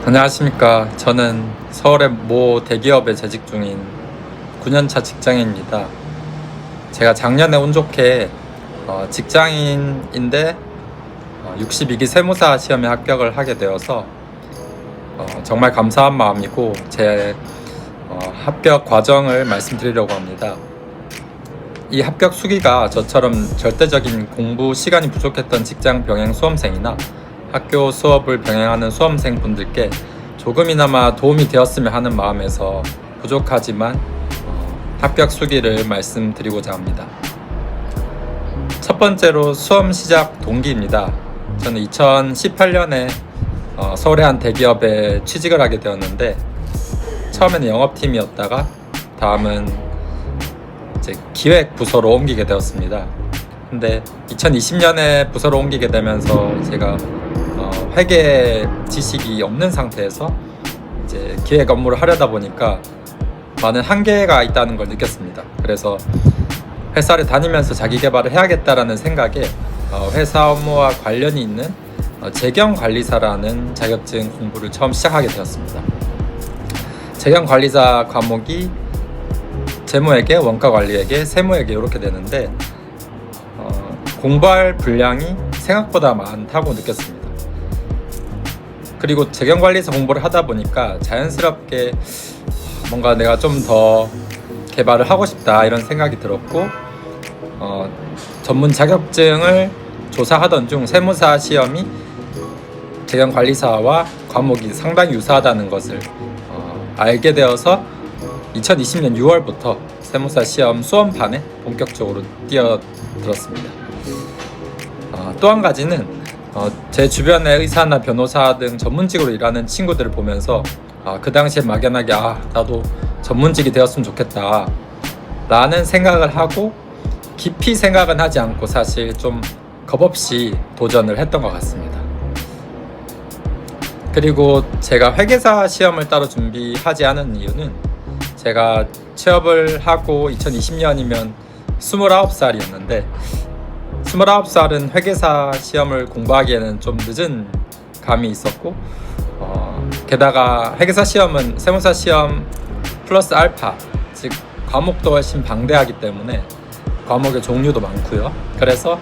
안녕하십니까. 저는 서울의 모 대기업에 재직 중인 9년차 직장인입니다. 제가 작년에 운 좋게 직장인인데 62기 세무사 시험에 합격을 하게 되어서 정말 감사한 마음이고 제 합격 과정을 말씀드리려고 합니다. 이 합격 수기가 저처럼 절대적인 공부 시간이 부족했던 직장 병행 수험생이나 학교 수업을 병행하는 수험생분들께 조금이나마 도움이 되었으면 하는 마음에서 부족하지만 합격 수기를 말씀드리고자 합니다. 첫 번째로 수험 시작 동기입니다. 저는 2018년에 서울의 한 대기업에 취직을 하게 되었는데 처음에는 영업팀이었다가 다음은 이제 기획 부서로 옮기게 되었습니다. 근데 2020년에 부서로 옮기게 되면서 제가 회계 지식이 없는 상태에서 이제 기획 업무를 하려다 보니까 많은 한계가 있다는 걸 느꼈습니다. 그래서 회사를 다니면서 자기 개발을 해야겠다라는 생각에 회사 업무와 관련이 있는 재경관리사라는 자격증 공부를 처음 시작하게 되었습니다. 재경관리사 과목이 재무회계, 원가관리회계, 세무회계 이렇게 되는데 공부할 분량이 생각보다 많다고 느꼈습니다. 그리고 재경관리사 공부를 하다 보니까 자연스럽게 뭔가 내가 좀 더 개발을 하고 싶다 이런 생각이 들었고 전문 자격증을 조사하던 중 세무사 시험이 재경관리사와 과목이 상당히 유사하다는 것을 알게 되어서 2020년 6월부터 세무사 시험 수험반에 본격적으로 뛰어들었습니다. 또 한 가지는 제 주변의 의사나 변호사 등 전문직으로 일하는 친구들을 보면서 그 당시에 막연하게 나도 전문직이 되었으면 좋겠다 라는 생각을 하고 깊이 생각은 하지 않고 사실 좀 겁없이 도전을 했던 것 같습니다. 그리고 제가 회계사 시험을 따로 준비하지 않은 이유는 제가 취업을 하고 2020년이면 29살이었는데 29살은 회계사 시험을 공부하기에는 좀 늦은 감이 있었고 게다가 회계사 시험은 세무사 시험 플러스 알파, 즉 과목도 훨씬 방대하기 때문에 과목의 종류도 많고요. 그래서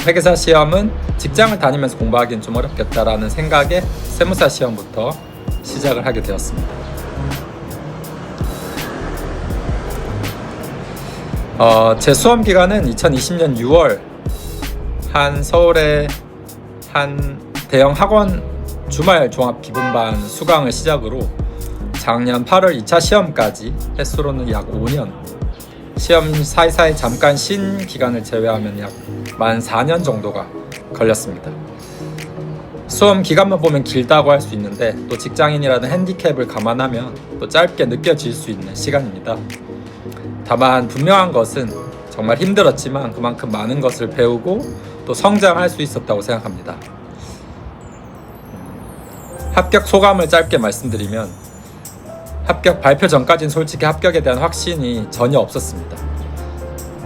회계사 시험은 직장을 다니면서 공부하기는 좀 어렵겠다라는 생각에 세무사 시험부터 시작을 하게 되었습니다. 제 수험 기간은 2020년 6월 한 서울의 한 대형 학원 주말 종합 기분반 수강을 시작으로 작년 8월 2차 시험까지 횟수로는 약 5년, 시험 사이사이 잠깐 쉰 기간을 제외하면 약 만 4년 정도가 걸렸습니다. 수험 기간만 보면 길다고 할 수 있는데 또 직장인이라는 핸디캡을 감안하면 또 짧게 느껴질 수 있는 시간입니다. 다만 분명한 것은 정말 힘들었지만 그만큼 많은 것을 배우고 또 성장할 수 있었다고 생각합니다. 합격 소감을 짧게 말씀드리면 합격 발표 전까지는 솔직히 합격에 대한 확신이 전혀 없었습니다.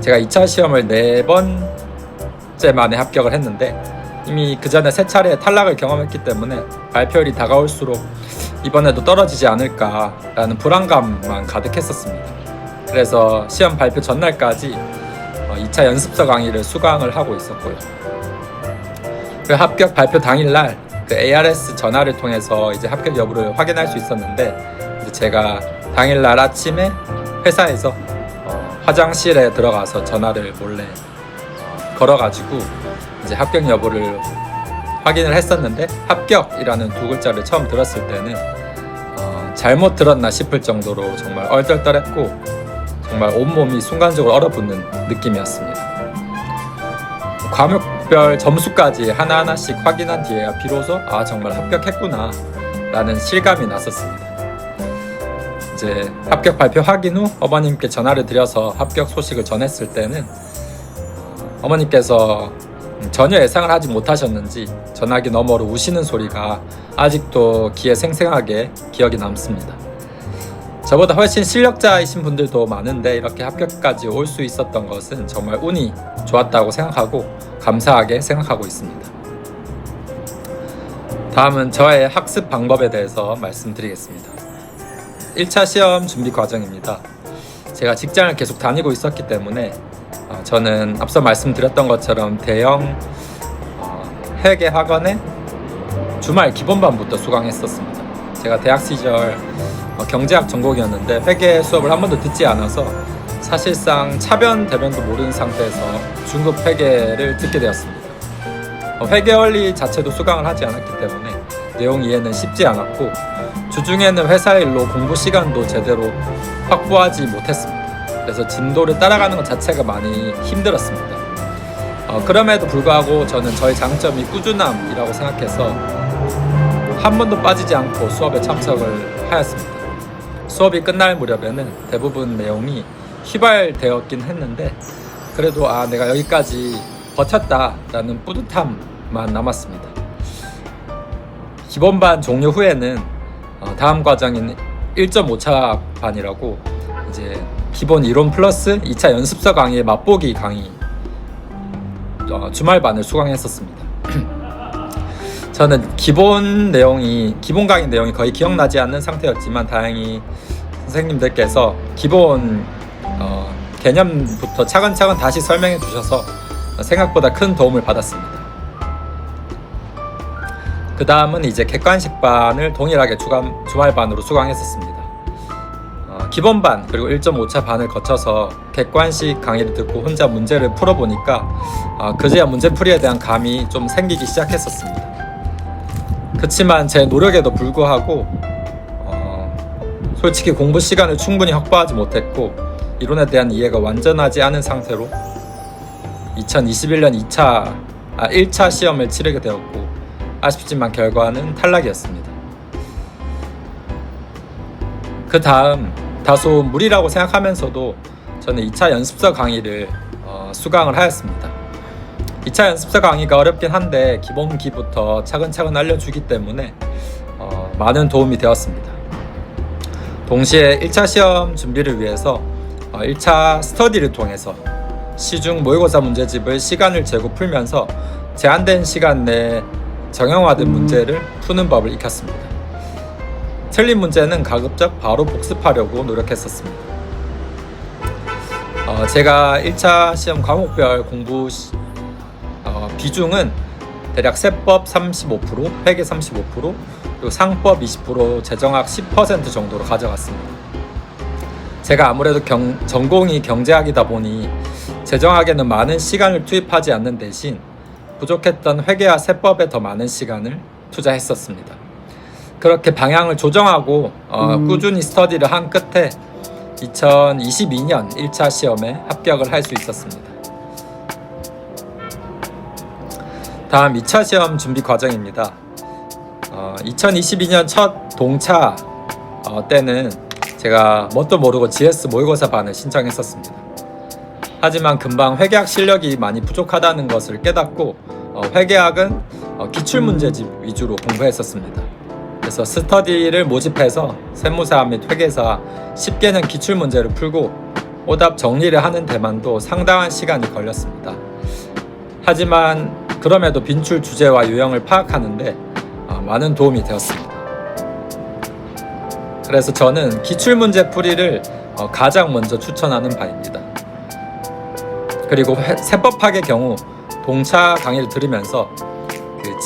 제가 2차 시험을 4번째 만에 합격을 했는데 이미 그 전에 3차례 탈락을 경험했기 때문에 발표일이 다가올수록 이번에도 떨어지지 않을까라는 불안감만 가득했었습니다. 그래서 시험 발표 전날까지 2차 연습서 강의를 수강을 하고 있었고요. 그 합격 발표 당일날 그 ARS 전화를 통해서 이제 합격 여부를 확인할 수 있었는데 이제 제가 당일날 아침에 회사에서 화장실에 들어가서 전화를 몰래 걸어가지고 이제 합격 여부를 확인을 했었는데 합격이라는 두 글자를 처음 들었을 때는 잘못 들었나 싶을 정도로 정말 얼떨떨했고 정말 온몸이 순간적으로 얼어붙는 느낌이었습니다. 과목별 점수까지 하나하나씩 확인한 뒤에야 비로소 정말 합격했구나 라는 실감이 났었습니다. 이제 합격 발표 확인 후 어머님께 전화를 드려서 합격 소식을 전했을 때는 어머니께서 전혀 예상을 하지 못하셨는지 전화기 너머로 우시는 소리가 아직도 귀에 생생하게 기억이 남습니다. 저보다 훨씬 실력자이신 분들도 많은데 이렇게 합격까지 올 수 있었던 것은 정말 운이 좋았다고 생각하고 감사하게 생각하고 있습니다. 다음은 저의 학습 방법에 대해서 말씀드리겠습니다. 1차 시험 준비 과정입니다. 제가 직장을 계속 다니고 있었기 때문에 저는 앞서 말씀드렸던 것처럼 대형 회계 학원에 주말 기본반부터 수강했었습니다. 제가 대학 시절 경제학 전공이었는데 회계 수업을 한 번도 듣지 않아서 사실상 차변 대변도 모르는 상태에서 중급 회계를 듣게 되었습니다. 회계 원리 자체도 수강을 하지 않았기 때문에 내용 이해는 쉽지 않았고 주중에는 회사 일로 공부 시간도 제대로 확보하지 못했습니다. 그래서 진도를 따라가는 것 자체가 많이 힘들었습니다. 그럼에도 불구하고 저는 저의 장점이 꾸준함이라고 생각해서 한 번도 빠지지 않고 수업에 참석을 하였습니다. 수업이 끝날 무렵에는 대부분 내용이 휘발되었긴 했는데 그래도 내가 여기까지 버텼다라는 뿌듯함만 남았습니다. 기본반 종료 후에는 다음 과정인 1.5차 반이라고 이제 기본 이론 플러스 2차 연습서 강의의 맛보기 강의 주말반을 수강했었습니다. 저는 기본 강의 내용이 거의 기억나지 않는 상태였지만 다행히 선생님들께서 기본 개념부터 차근차근 다시 설명해 주셔서 생각보다 큰 도움을 받았습니다. 그 다음은 이제 객관식반을 동일하게 주말반으로 수강했었습니다. 기본반 그리고 1.5차 반을 거쳐서 객관식 강의를 듣고 혼자 문제를 풀어보니까 그제야 문제풀이에 대한 감이 좀 생기기 시작했었습니다. 그렇지만 제 노력에도 불구하고 솔직히 공부 시간을 충분히 확보하지 못했고 이론에 대한 이해가 완전하지 않은 상태로 2021년 1차 시험을 치르게 되었고 아쉽지만 결과는 탈락이었습니다. 그 다음 다소 무리라고 생각하면서도 저는 2차 연습서 강의를 수강을 하였습니다. 2차 연습서 강의가 어렵긴 한데 기본기부터 차근차근 알려주기 때문에 많은 도움이 되었습니다. 동시에 1차 시험 준비를 위해서 1차 스터디를 통해서 시중 모의고사 문제집을 시간을 재고 풀면서 제한된 시간 내에 정형화된 문제를 푸는 법을 익혔습니다. 틀린 문제는 가급적 바로 복습하려고 노력했었습니다. 제가 1차 시험 과목별 공부 비중은 대략 세법 35%, 회계 35%, 그리고 상법 20%, 재정학 10% 정도로 가져갔습니다. 제가 아무래도 전공이 경제학이다 보니 재정학에는 많은 시간을 투입하지 않는 대신 부족했던 회계와 세법에 더 많은 시간을 투자했었습니다. 그렇게 방향을 조정하고 꾸준히 스터디를 한 끝에 2022년 1차 시험에 합격을 할 수 있었습니다. 다음 2차 시험 준비 과정입니다. 2022년 첫 동차 때는 제가 뭣도 모르고 GS 모의고사 반을 신청했었습니다. 하지만 금방 회계학 실력이 많이 부족하다는 것을 깨닫고 회계학은 기출문제집 위주로 공부했었습니다. 그래서 스터디를 모집해서 세무사 및 회계사 10개는 기출문제를 풀고 오답 정리를 하는 데만도 상당한 시간이 걸렸습니다. 하지만 그럼에도 빈출 주제와 유형을 파악하는데 많은 도움이 되었습니다. 그래서 저는 기출문제 풀이를 가장 먼저 추천하는 바입니다. 그리고 세법학의 경우 동차 강의를 들으면서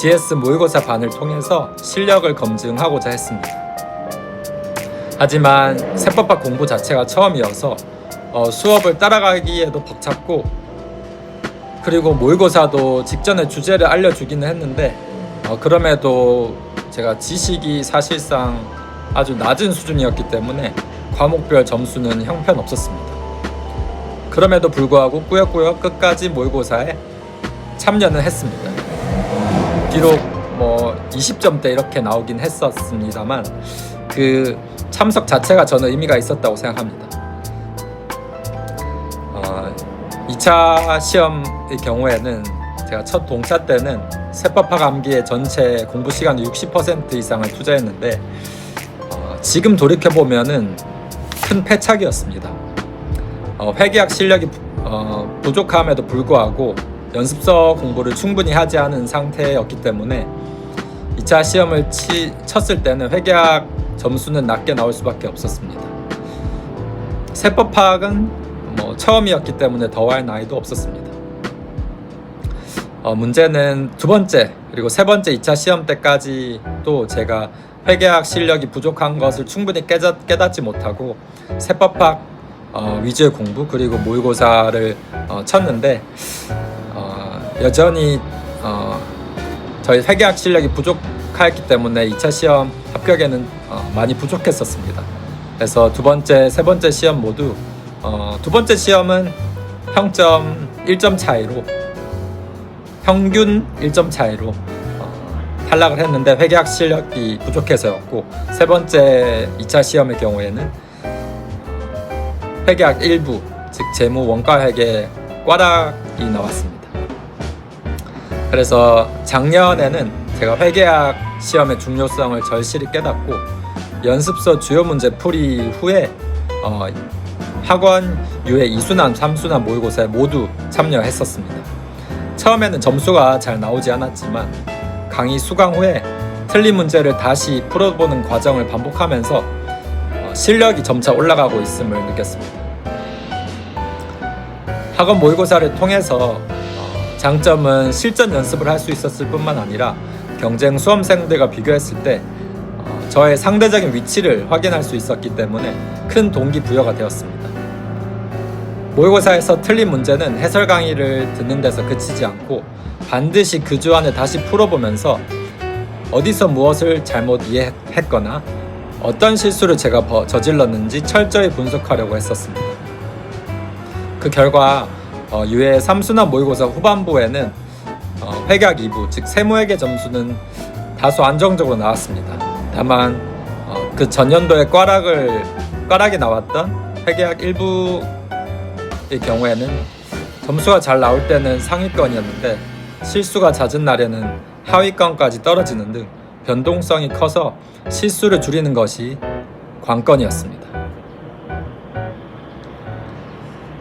GS 모의고사 반을 통해서 실력을 검증하고자 했습니다. 하지만 세법학 공부 자체가 처음이어서 수업을 따라가기에도 벅찼고 그리고 모의고사도 직전에 주제를 알려주기는 했는데 그럼에도 제가 지식이 사실상 아주 낮은 수준이었기 때문에 과목별 점수는 형편없었습니다. 그럼에도 불구하고 꾸역꾸역 끝까지 모의고사에 참여는 했습니다. 비록 20점대 이렇게 나오긴 했었습니다만 그 참석 자체가 저는 의미가 있었다고 생각합니다. 2차 시험의 경우에는 제가 첫 동차 때는 세법학 암기의 전체 공부 시간의 60% 이상을 투자했는데 지금 돌이켜보면은 큰 패착이었습니다. 회계학 실력이 부족함에도 불구하고 연습서 공부를 충분히 하지 않은 상태였기 때문에 2차 시험을 쳤을 때는 회계학 점수는 낮게 나올 수밖에 없었습니다. 세법 파악은 처음이었기 때문에 더할 나위도 없었습니다. 문제는 두 번째 그리고 세 번째 2차 시험 때까지 또 제가 회계학 실력이 부족한 것을 충분히 깨닫지 못하고 세법 파악 위주의 공부 그리고 모의고사를 쳤는데 여전히 저희 회계학 실력이 부족했기 때문에 2차 시험 합격에는 많이 부족했었습니다. 그래서 두 번째, 세 번째 시험 모두 두 번째 시험은 평점 1점 차이로 평균 1점 차이로 탈락을 했는데 회계학 실력이 부족해서였고 세 번째 2차 시험의 경우에는 회계학 일부 즉 재무 원가회계 꽈락이 나왔습니다. 그래서 작년에는 제가 회계학 시험의 중요성을 절실히 깨닫고 연습서 주요 문제 풀이 후에 학원 유예 2순환, 3순환 모의고사에 모두 참여했었습니다. 처음에는 점수가 잘 나오지 않았지만 강의 수강 후에 틀린 문제를 다시 풀어보는 과정을 반복하면서 실력이 점차 올라가고 있음을 느꼈습니다. 학원 모의고사를 통해서 장점은 실전 연습을 할 수 있었을 뿐만 아니라 경쟁 수험생들과 비교했을 때 저의 상대적인 위치를 확인할 수 있었기 때문에 큰 동기부여가 되었습니다. 모의고사에서 틀린 문제는 해설 강의를 듣는 데서 그치지 않고 반드시 그 주 안에 다시 풀어보면서 어디서 무엇을 잘못 이해했거나 어떤 실수를 제가 저질렀는지 철저히 분석하려고 했었습니다. 그 결과 유예 3순환 모의고사 후반부에는 회계학 2부 즉 세무회계 점수는 다소 안정적으로 나왔습니다. 다만 그 전년도에 꽈락이 나왔던 회계학 1부의 경우에는 점수가 잘 나올 때는 상위권이었는데 실수가 잦은 날에는 하위권까지 떨어지는 등 변동성이 커서 실수를 줄이는 것이 관건이었습니다.